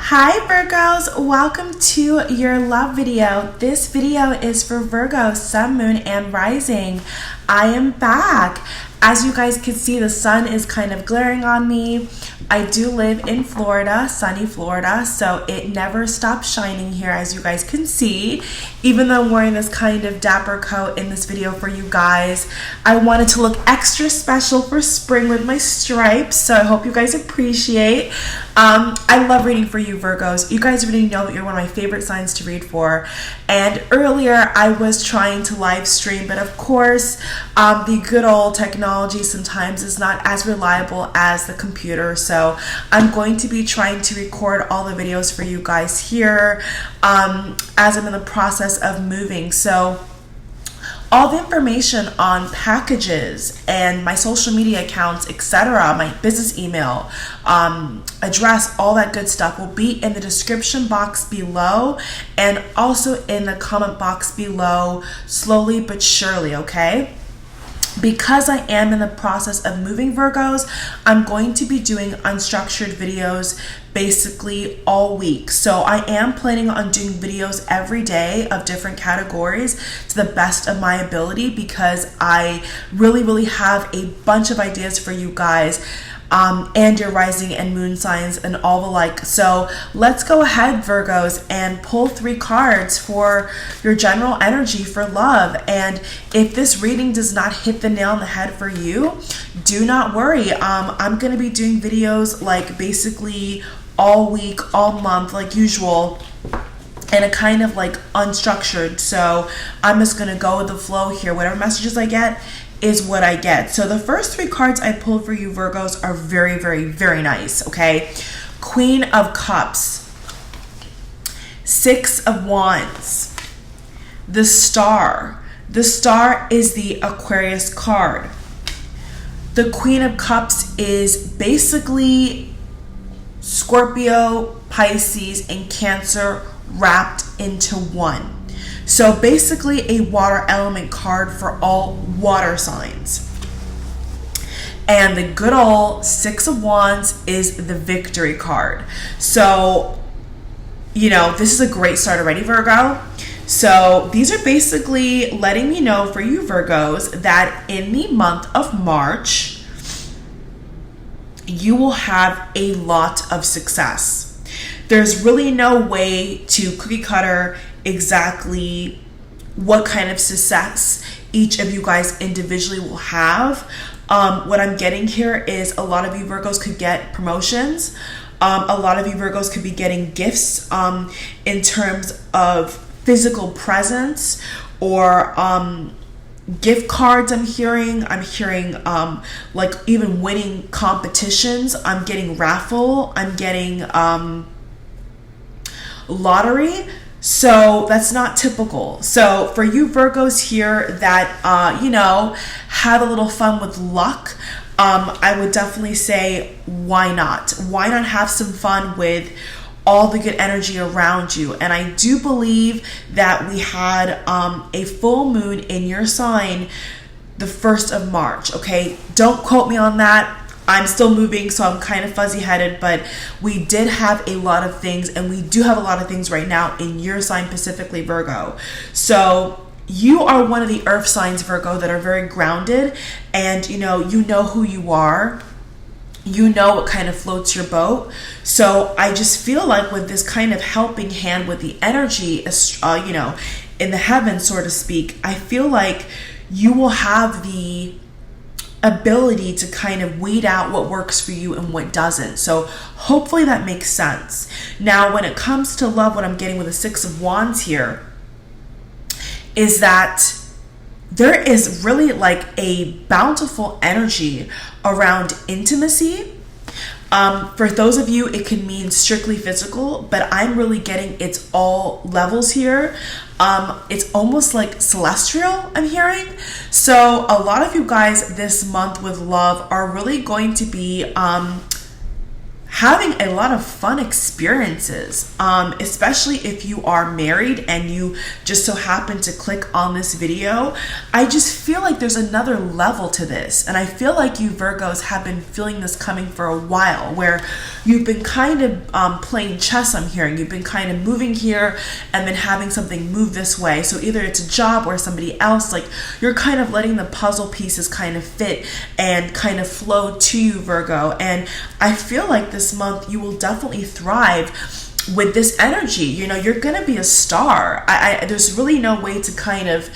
Hi Virgos, welcome to your love video. This video is for Virgo, Sun, Moon, and Rising. I am back. As you guys can see, the sun is kind of glaring on me. I do live in Florida, sunny Florida, so it never stops shining here, as you guys can see. Even though I'm wearing this kind of dapper coat in this video for you guys, I wanted to look extra special for spring with my stripes, so I hope you guys appreciate. I love reading for you Virgos. You guys already know that you're one of my favorite signs to read for. And earlier I was trying to live stream, but of course the good old technology sometimes is not as reliable as the computer. So I'm going to be trying to record all the videos for you guys here as I'm in the process of moving. So all the information on packages and my social media accounts, etc., my business email, address, all that good stuff will be in the description box below and also in the comment box below, slowly but surely, okay? Because I am in the process of moving Virgos, I'm going to be doing unstructured videos basically all week. So I am planning on doing videos every day of different categories to the best of my ability, because I really have a bunch of ideas for you guys and your rising and moon signs and all the like. So let's go ahead Virgos and pull 3 cards for your general energy for love. And if this reading does not hit the nail on the head for you, do not worry. I'm gonna be doing videos like basically all week, all month, like usual, and a kind of like unstructured. So I'm just gonna go with the flow here. Whatever messages I get is what I get. So the first 3 cards I pulled for you Virgos are very nice, okay? Queen of Cups, 6 of Wands, the Star. The Star is the Aquarius card. The Queen of Cups is basically Scorpio, Pisces, and Cancer wrapped into one. So basically a water element card for all water signs. And the good old 6 of Wands is the victory card. So, you know, this is a great start already, Virgo. So these are basically letting me know for you Virgos that in the month of March, you will have a lot of success. There's really no way to cookie cutter exactly what kind of success each of you guys individually will have. What I'm getting here is a lot of you Virgos could get promotions. A lot of you Virgos could be getting gifts in terms of physical presence or gift cards. I'm hearing like even winning competitions. I'm getting raffle. I'm getting lottery. So that's not typical. So for you Virgos here that, you know, had a little fun with luck, I would definitely say, why not? Why not have some fun with all the good energy around you? And I do believe that we had a full moon in your sign the 1st of March, okay? Don't quote me on that. I'm still moving, so I'm kind of fuzzy-headed, but we did have a lot of things, and we do have a lot of things right now in your sign, specifically Virgo. So you are one of the earth signs, Virgo, that are very grounded, and you know who you are. You know what kind of floats your boat. So I just feel like with this kind of helping hand with the energy, you know, in the heavens, so to speak, I feel like you will have the ability to kind of weed out what works for you and what doesn't. So hopefully that makes sense. Now, when it comes to love, what I'm getting with the 6 of Wands here is that there is really like a bountiful energy around intimacy. For those of you, it can mean strictly physical, but I'm really getting it's all levels here. It's almost like celestial, I'm hearing. So a lot of you guys this month with love are really going to be having a lot of fun experiences, especially if you are married and you just so happen to click on this video. I just feel like there's another level to this, and I feel like you Virgos have been feeling this coming for a while, where you've been kind of playing chess. I'm hearing you've been kind of moving here and then having something move this way. So either it's a job or somebody else, like you're kind of letting the puzzle pieces kind of fit and kind of flow to you, Virgo. And I feel like this month you will definitely thrive with this energy. You know, you're gonna be a star. There's really no way to kind of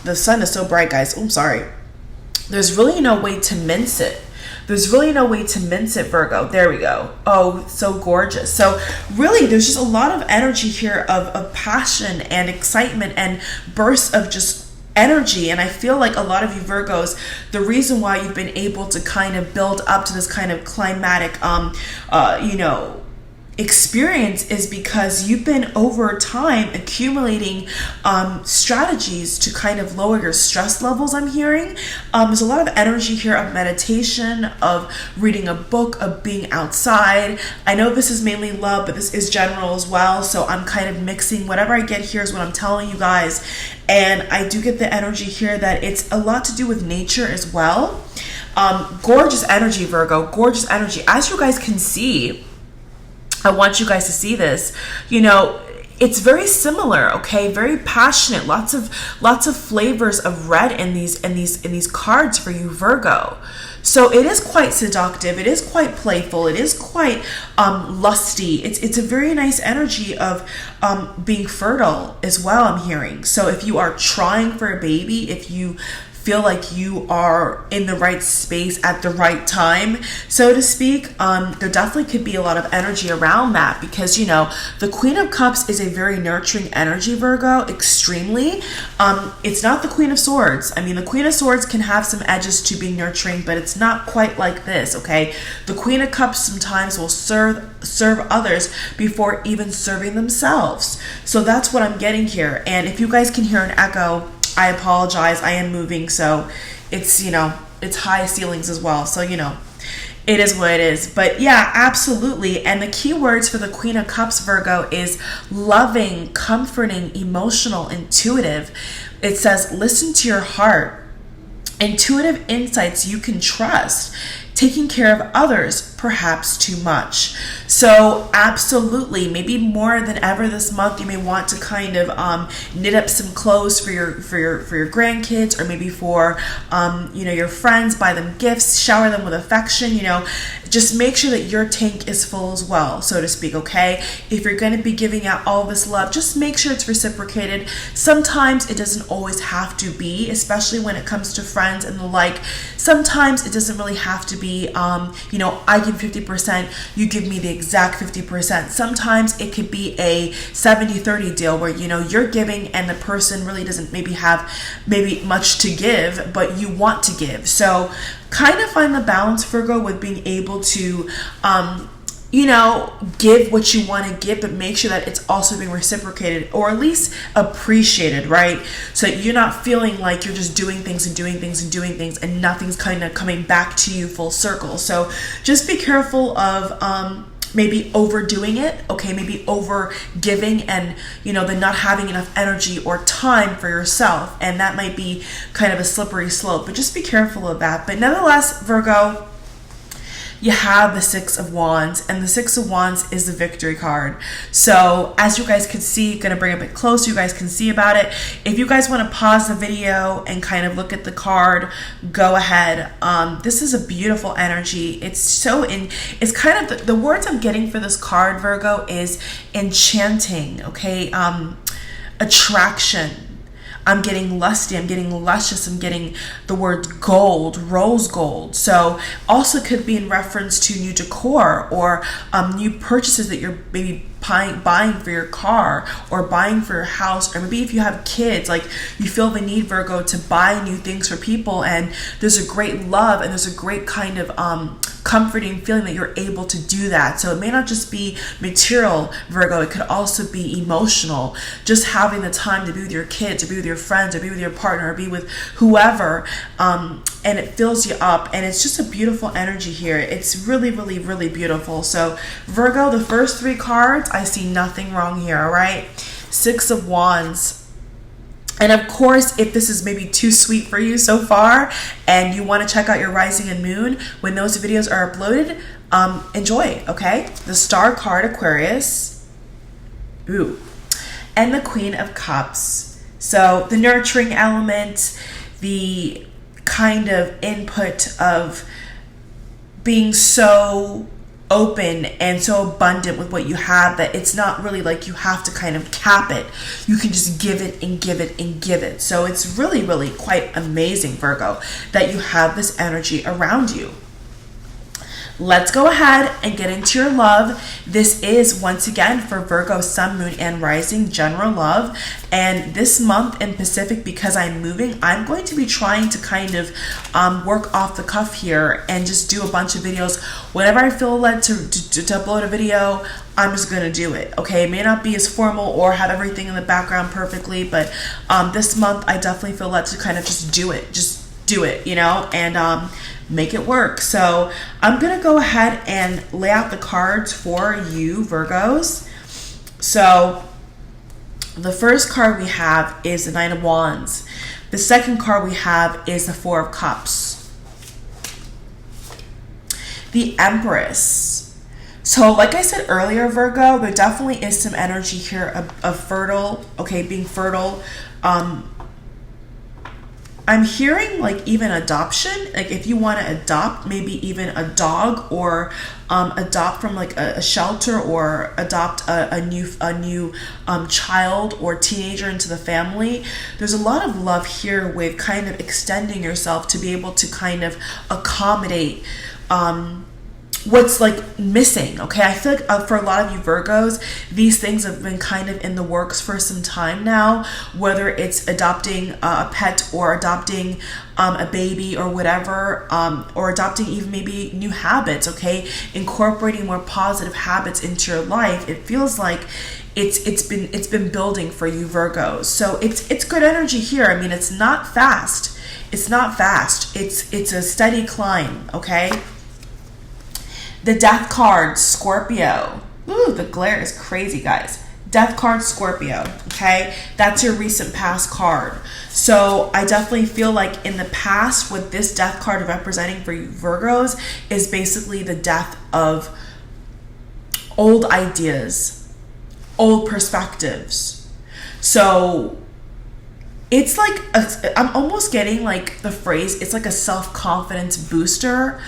the sun is so bright, guys. I'm sorry. There's really no way to mince it. There's really no way to mince it, Virgo. There we go. Oh, so gorgeous. So really, there's just a lot of energy here of passion and excitement and bursts of just energy. And I feel like a lot of you Virgos, the reason why you've been able to kind of build up to this kind of climatic, experience is because you've been over time accumulating strategies to kind of lower your stress levels. I'm hearing there's a lot of energy here of meditation, of reading a book, of being outside. I know this is mainly love, but this is general as well, so I'm kind of mixing whatever I get here is what I'm telling you guys. And I do get the energy here that it's a lot to do with nature as well. Gorgeous energy, Virgo, gorgeous energy. As you guys can see, I want you guys to see this. You know, it's very similar, okay? Very passionate. Lots of flavors of red in these cards for you, Virgo. So it is quite seductive. It is quite playful. It is quite lusty. It's a very nice energy of being fertile as well, I'm hearing. So if you are trying for a baby, if you feel like you are in the right space at the right time, so to speak, there definitely could be a lot of energy around that, because you know the Queen of Cups is a very nurturing energy, Virgo, extremely. It's not the Queen of Swords. I mean, the Queen of Swords can have some edges to being nurturing, but it's not quite like this, okay? The Queen of Cups sometimes will serve others before even serving themselves. So that's what I'm getting here. And if you guys can hear an echo, I apologize. I am moving, so it's, you know, it's high ceilings as well. So, you know, it is what it is. But yeah, absolutely. And the key words for the Queen of Cups, Virgo, is loving, comforting, emotional, intuitive. It says, listen to your heart. Intuitive insights you can trust. Taking care of others, perhaps too much. So absolutely, maybe more than ever this month, you may want to kind of knit up some clothes for your grandkids, or maybe for your friends. Buy them gifts, shower them with affection. You know, just make sure that your tank is full as well, so to speak. Okay, if you're going to be giving out all this love, just make sure it's reciprocated. Sometimes it doesn't always have to be, especially when it comes to friends and the like. Sometimes it doesn't really have to be, I give 50%, you give me the exact 50%. Sometimes it could be a 70-30 deal where, you know, you're giving and the person really doesn't have much to give, but you want to give. So kind of find the balance, Virgo, with being able to, give what you want to give, but make sure that it's also being reciprocated, or at least appreciated, right? So that you're not feeling like you're just doing things and nothing's kind of coming back to you full circle. So just be careful of maybe overdoing it, okay? Maybe over giving and, then not having enough energy or time for yourself. And that might be kind of a slippery slope, but just be careful of that. But nonetheless, Virgo, you have the Six of Wands, and the Six of Wands is the victory card. So as you guys can see, gonna bring it a bit closer, you guys can see about it. If you guys want to pause the video and kind of look at the card, go ahead. This is a beautiful energy. It's kind of the words I'm getting for this card, Virgo, is enchanting, okay? Attraction. I'm getting lusty, I'm getting luscious, I'm getting the word gold, rose gold. So also could be in reference to new decor or new purchases that you're maybe buying for your car or buying for your house, or maybe if you have kids, like you feel the need, Virgo, to buy new things for people, and there's a great love and there's a great kind of comforting feeling that you're able to do that. So it may not just be material, Virgo, it could also be emotional. Just having the time to be with your kids, or be with your friends, or be with your partner, or be with whoever, and it fills you up, and it's just a beautiful energy here. It's really, really, really beautiful. So Virgo, the first 3 cards, I see nothing wrong here, all right? 6 of Wands. And of course, if this is maybe too sweet for you so far and you want to check out your rising and moon when those videos are uploaded, enjoy, okay? The Star card, Aquarius. Ooh. And the Queen of Cups. So the nurturing element, the kind of input of being so open and so abundant with what you have that it's not really like you have to kind of cap it. You can just give it and give it and give it. So it's really, really quite amazing, Virgo, that you have this energy around you. Let's go ahead and get into your love. This is, once again, for Virgo, Sun, Moon, and Rising, general love. And this month in Pacific, because I'm moving, I'm going to be trying to kind of work off the cuff here and just do a bunch of videos. Whenever I feel led to upload a video, I'm just going to do it, okay? It may not be as formal or have everything in the background perfectly, but this month I definitely feel led to kind of just do it. Just do it, you know, and make it work. So I'm gonna go ahead and lay out the cards for you, Virgos. So the first card we have is the Knight of Wands. The second card we have is the Four of Cups. The Empress. So like I said earlier, Virgo, there definitely is some energy here of fertile, okay, being fertile. I'm hearing like even adoption, like if you want to adopt maybe even a dog, or adopt from like a shelter, or adopt a new child or teenager into the family. There's a lot of love here with kind of extending yourself to be able to kind of accommodate what's like missing, okay? I feel like for a lot of you Virgos, these things have been kind of in the works for some time now, whether it's adopting a pet, or adopting a baby, or whatever, or adopting even maybe new habits, okay? Incorporating more positive habits into your life. It feels like it's been building for you Virgos. So it's good energy here. I mean, it's not fast. It's not fast. It's a steady climb, okay? The Death card, Scorpio. Ooh, the glare is crazy, guys. Death card, Scorpio, okay? That's your recent past card. So I definitely feel like in the past, what this Death card representing for you Virgos is basically the death of old ideas, old perspectives. So it's like, I'm almost getting like the phrase, it's like a self-confidence booster.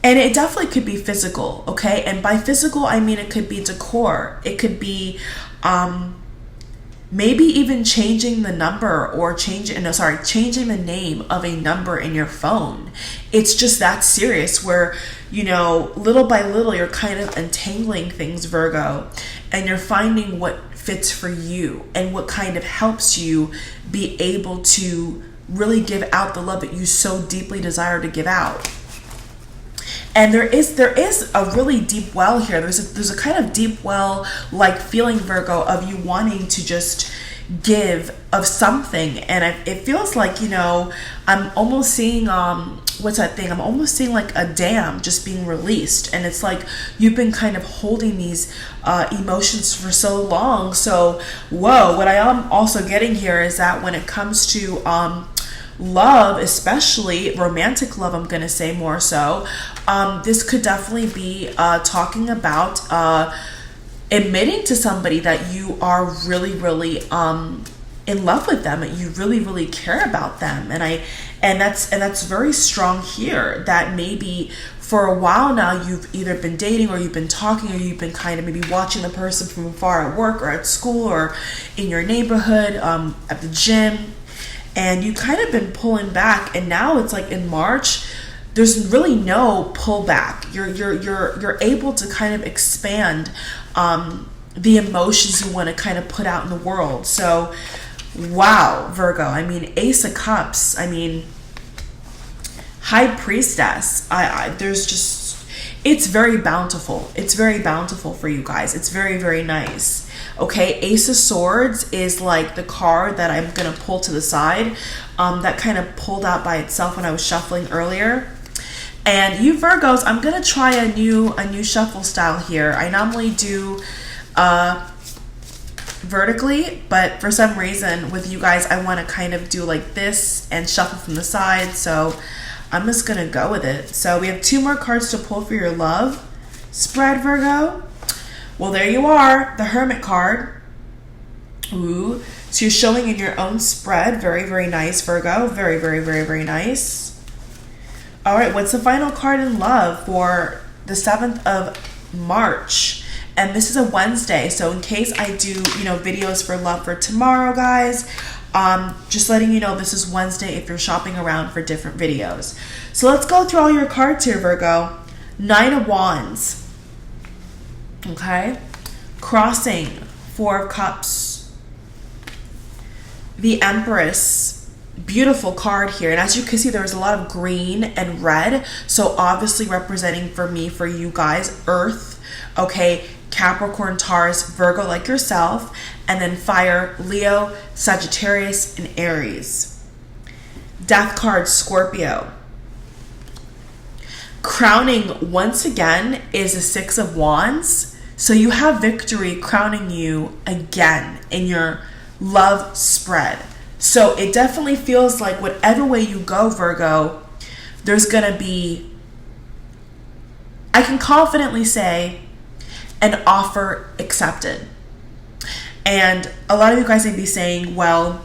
And it definitely could be physical, okay? And by physical, I mean it could be decor. It could be maybe even changing the number, or changing the name of a number in your phone. It's just that serious, where, you know, little by little, you're kind of untangling things, Virgo, and you're finding what fits for you and what kind of helps you be able to really give out the love that you so deeply desire to give out. And there is a really deep well here. There's a kind of deep well like feeling, Virgo, of you wanting to just give of something. And it feels like, you know, I'm almost seeing what's that thing? I'm almost seeing like a dam just being released, and it's like you've been kind of holding these emotions for so long. So whoa, what I am also getting here is that when it comes to love, especially romantic love, I'm going to say more so, this could definitely be talking about admitting to somebody that you are really, really in love with them, and you really, really care about them. And that's very strong here, that maybe for a while now you've either been dating, or you've been talking, or you've been kind of maybe watching the person from afar at work, or at school, or in your neighborhood, at the gym. And you kind of been pulling back, and now it's like in March, there's really no pullback. You're able to kind of expand the emotions you want to kind of put out in the world. So, wow, Virgo. I mean, Ace of Cups. I mean, High Priestess. There's just, it's very bountiful. It's very bountiful for you guys. It's very, very nice. Okay, Ace of Swords is like the card that I'm going to pull to the side. That kind of pulled out by itself when I was shuffling earlier. And you Virgos, I'm going to try a new shuffle style here. I normally do vertically, but for some reason with you guys, I want to kind of do like this and shuffle from the side. So I'm just going to go with it. So we have 2 more cards to pull for your love spread, Virgo. Well, there you are, the Hermit card. Ooh, so you're showing in your own spread. Very, very nice, Virgo. Very, very, very, very nice. All right, what's the final card in love for the 7th of March? And this is a Wednesday, so in case I do, videos for love for tomorrow, guys, just letting you know this is Wednesday if you're shopping around for different videos. So let's go through all your cards here, Virgo. 9 of Wands. Okay, Crossing, 4 of Cups, the Empress, beautiful card here. And as you can see, there's a lot of green and red, so obviously representing for you guys, Earth, okay, Capricorn, Taurus, Virgo like yourself, and then fire, Leo, Sagittarius, and Aries. Death card, Scorpio. Crowning once again is a 6 of Wands. So you have victory crowning you again in your love spread. So it definitely feels like whatever way you go, Virgo, there's going to be, I can confidently say, an offer accepted. And a lot of you guys may be saying, well,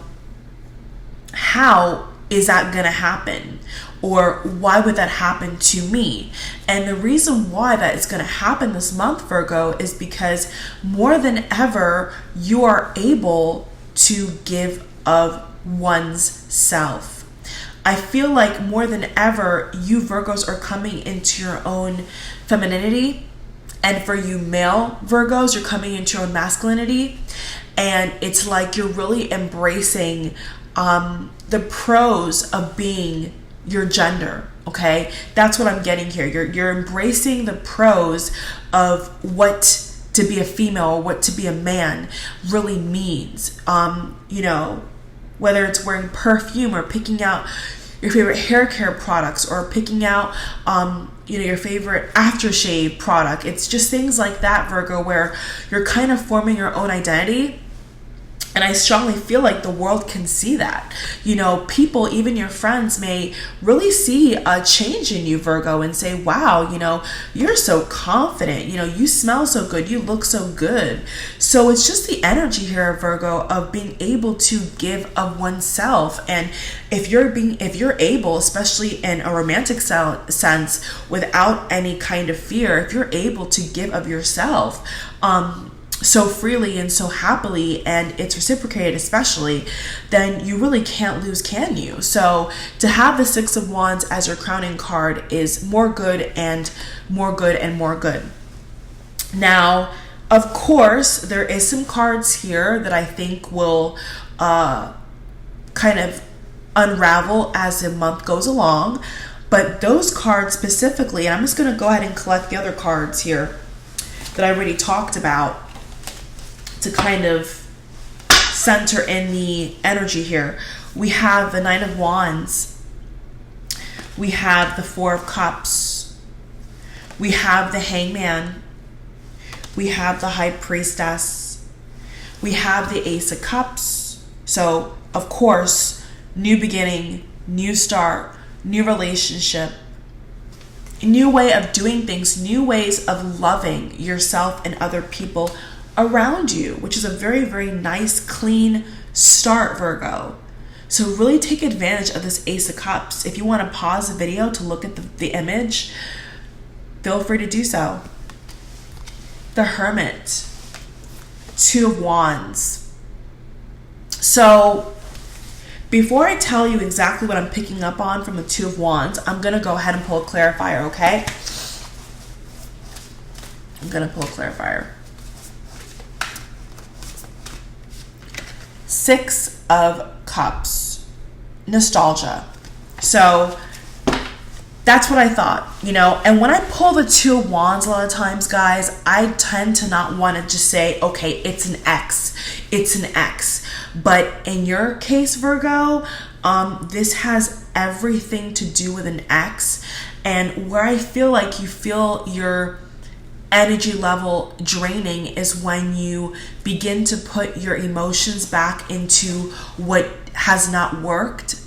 how is that going to happen? Or why would that happen to me? And the reason why that is going to happen this month, Virgo, is because more than ever, you are able to give of one's self. I feel like more than ever, you Virgos are coming into your own femininity. And for you male Virgos, you're coming into your own masculinity. And it's like you're really embracing the pros of being your gender. Okay, that's what I'm getting here. You're embracing the pros of what to be a female, what to be a man really means. Whether it's wearing perfume or picking out your favorite hair care products or picking out your favorite aftershave product. It's just things like that, Virgo, where you're kind of forming your own identity. And I strongly feel like the world can see that. People, even your friends, may really see a change in you, Virgo, and say, wow, you're so confident. You smell so good. You look so good. So it's just the energy here, Virgo, of being able to give of oneself. And if you're able, especially in a romantic sense, without any kind of fear, if you're able to give of yourself, so freely and so happily, and it's reciprocated especially, then you really can't lose, can you? So to have the 6 of Wands as your crowning card is more good and more good and more good. Now, of course, there is some cards here that I think will kind of unravel as the month goes along, but those cards specifically, and I'm just going to go ahead and collect the other cards here that I already talked about, to kind of center in the energy here. We have the 9 of Wands. We have the 4 of Cups. We have the Hangman. We have the High Priestess. We have the Ace of Cups. So, of course, new beginning, new start, new relationship, new way of doing things, new ways of loving yourself and other people around you, which is a very, very nice, clean start, Virgo. So really take advantage of this Ace of Cups. If you want to pause the video to look at the image, feel free to do so. The Hermit, 2 of Wands. So before I tell you exactly what I'm picking up on from the 2 of Wands, I'm going to go ahead and pull a clarifier, okay? I'm going to pull a clarifier. 6 of Cups, nostalgia. So that's what I thought, you know. And when I pull the Two of Wands, a lot of times, guys, I tend to not want to just say, okay, it's an X, it's an X. But in your case, Virgo, this has everything to do with an X. And where I feel like you feel your energy level draining is when you begin to put your emotions back into what has not worked.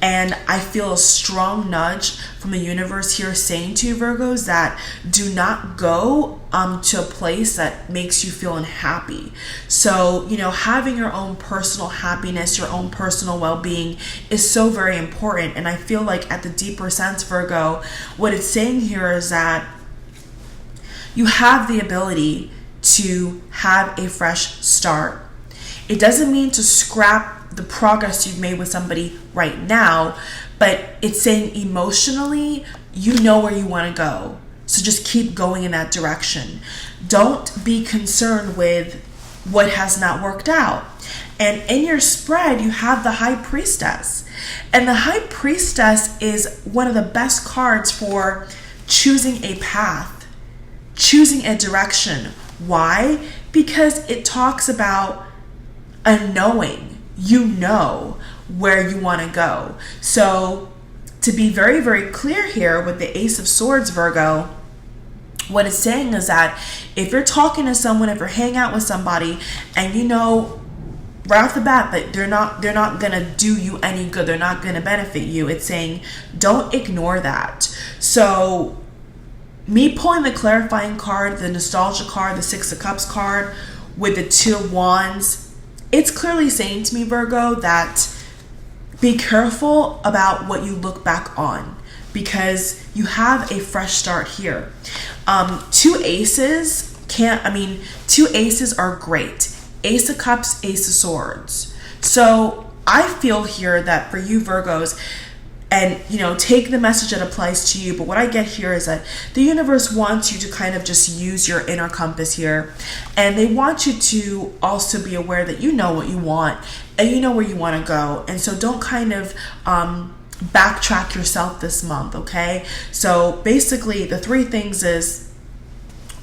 And I feel a strong nudge from the universe here saying to you, Virgos, that do not go to a place that makes you feel unhappy. So, you know, having your own personal happiness, your own personal well-being is so very important. And I feel like at the deeper sense, Virgo, what it's saying here is that you have the ability to have a fresh start. It doesn't mean to scrap the progress you've made with somebody right now, but it's saying emotionally, you know where you want to go. So just keep going in that direction. Don't be concerned with what has not worked out. And in your spread, you have the High Priestess. And the High Priestess is one of the best cards for choosing a path, choosing a direction. Why? Because it talks about a knowing. You know where you want to go. So to be very, very clear here with the Ace of Swords, Virgo, what it's saying is that if you're talking to someone, if you're hanging out with somebody and you know right off the bat that they're not gonna do you any good, they're not gonna benefit you, it's saying don't ignore that. So me pulling the clarifying card, the nostalgia card, the Six of Cups card with the Two of Wands, it's clearly saying to me, Virgo, that be careful about what you look back on because you have a fresh start here. Two aces are great. Ace of Cups, Ace of Swords. So I feel here that for you, Virgos, and, you know, take the message that applies to you. But what I get here is that the universe wants you to kind of just use your inner compass here. And they want you to also be aware that you know what you want and you know where you want to go. And so don't kind of backtrack yourself this month, okay? So basically the three things is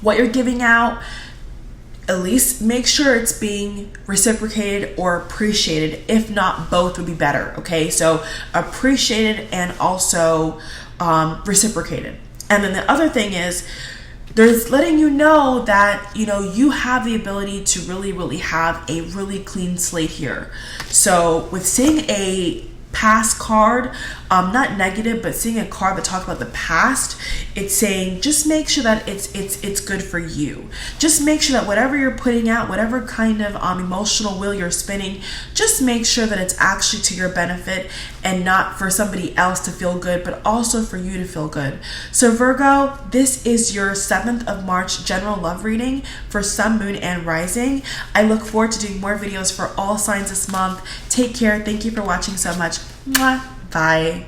what you're giving out, at least make sure it's being reciprocated or appreciated. If not, both would be better. Okay, so appreciated and also reciprocated. And then the other thing is there's letting you know that, you know, you have the ability to really have a really clean slate here. So with seeing a past card, not negative, but seeing a card that talks about the past, it's saying just make sure that it's good for you. Just make sure that whatever you're putting out, whatever kind of emotional wheel you're spinning, just make sure that it's actually to your benefit and not for somebody else to feel good, but also for you to feel good. So Virgo, this is your 7th of March general love reading for Sun, Moon, and Rising. I look forward to doing more videos for all signs this month. Take care. Thank you for watching so much. Mwah. Bye.